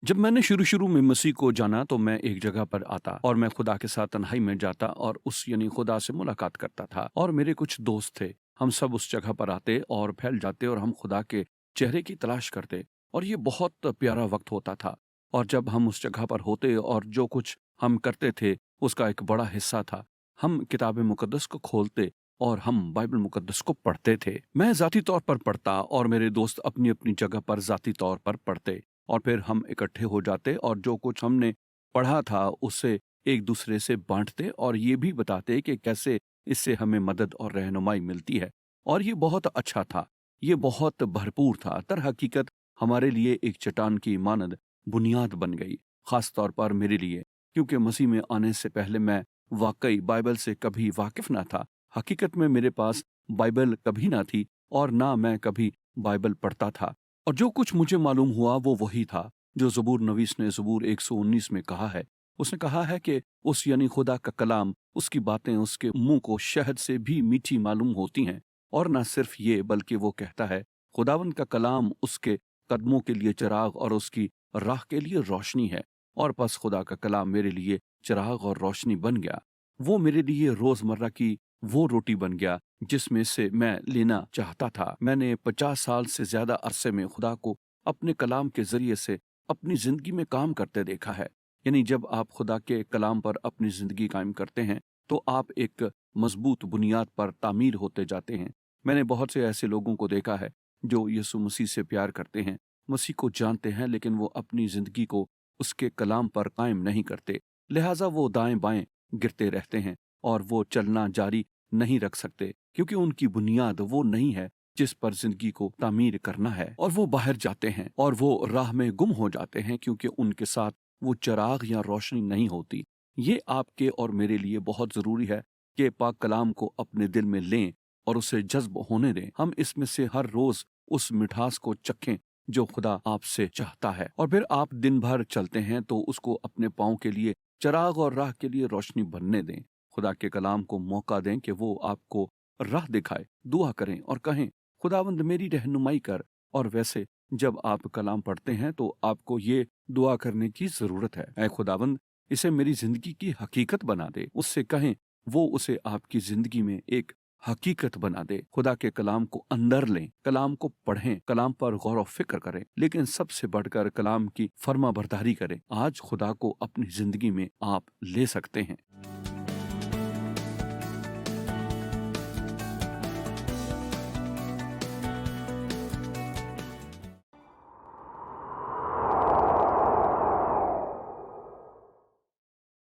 जब मैंने शुरू-शुरू में मसीह को जाना तो मैं एक जगह पर आता और मैं खुदा के साथ तन्हाई में जाता और उस यानी खुदा से मुलाकात करता था और मेरे कुछ दोस्त थे। हम सब उस जगह पर आते और फैल जाते और हम खुदा के चेहरे की तलाश करते और ये बहुत प्यारा वक़्त होता था। और जब हम उस जगह पर होते और जो कुछ हम करते थे उसका एक बड़ा हिस्सा था, हम किताब मुक़द्दस को खोलते और हम बाइबल मुक़द्दस को पढ़ते थे। मैं ज़ाती तौर पर पढ़ता और मेरे दोस्त अपनी-अपनी जगह पर ज़ाती तौर पर पढ़ते। और फिर हम इकट्ठे हो जाते और जो कुछ हमने पढ़ा था उसे एक दूसरे से बांटते और ये भी बताते कि कैसे इससे हमें मदद और रहनुमाई मिलती है। और ये बहुत अच्छा था, ये बहुत भरपूर था। दर हकीकत हमारे लिए एक चट्टान की मानद बुनियाद बन गई, खास तौर पर मेरे लिए, क्योंकि मसीह में आने से पहले मैं वाकई बाइबल से कभी वाकिफ ना था। हकीकत में मेरे पास बाइबल कभी ना थी और ना मैं कभी बाइबल पढ़ता था। और जो कुछ मुझे मालूम हुआ वो वही था जो ज़बूर नवीस ने ज़बूर 119 में कहा है। उसने कहा है कि उस यानी खुदा का कलाम, उसकी बातें उसके मुंह को शहद से भी मीठी मालूम होती हैं। और ना सिर्फ ये बल्कि वो कहता है खुदावंद का कलाम उसके कदमों के लिए चिराग और उसकी राह के लिए रोशनी है। और बस खुदा का कलाम मेरे लिए चिराग और रोशनी बन गया। वो मेरे लिए रोज़मर्रा की वो रोटी बन गया जिसमें से मैं लेना चाहता था। मैंने 50 साल से ज़्यादा अरसे में खुदा को अपने कलाम के ज़रिए से अपनी ज़िंदगी में काम करते देखा है। यानी जब आप खुदा के कलाम पर अपनी ज़िंदगी कायम करते हैं, तो आप एक मज़बूत बुनियाद पर तामीर होते जाते हैं। मैंने बहुत से ऐसे लोगों को देखा है, जो यीशु मसीह से प्यार करते हैं, मसीह को जानते हैं, लेकिन वो अपनी ज़िंदगी को उसके कलाम पर कायम नहीं करते। लिहाज़ा वो दाएँ-बाएँ गिरते रहते हैं और वो चलना जारी नहीं रख सकते, क्योंकि उनकी बुनियाद वो नहीं है जिस पर जिंदगी को तामीर करना है। और वो बाहर जाते हैं और वो राह में गुम हो जाते हैं, क्योंकि उनके साथ वो चिराग या रोशनी नहीं होती। ये आपके और मेरे लिए बहुत ज़रूरी है कि पाक कलाम को अपने दिल में लें और उसे जज्ब होने दें। हम इसमें से हर रोज़ उस मिठास को चखें जो खुदा आपसे चाहता है। और फिर आप दिन भर चलते हैं तो उसको अपने पाँव के लिए चिराग और राह के लिए रोशनी बनने दें। खुदा के कलाम को मौका दें कि वो आपको राह दिखाए। दुआ करें और कहें खुदावंद मेरी रहनुमाई कर। और वैसे जब आप कलाम पढ़ते हैं तो आपको ये दुआ करने की ज़रूरत है, ऐ खुदावंद इसे मेरी ज़िंदगी की हकीकत बना दे। उससे कहें वो उसे आपकी ज़िंदगी में एक हकीकत बना दे। खुदा के कलाम को अंदर लें, कलाम को पढ़ें, कलाम पर गौर व फिक्र करें, लेकिन सबसे बढ़कर कलाम की फर्मा बरदारी करें। आज खुदा को अपनी ज़िंदगी में आप ले सकते हैं।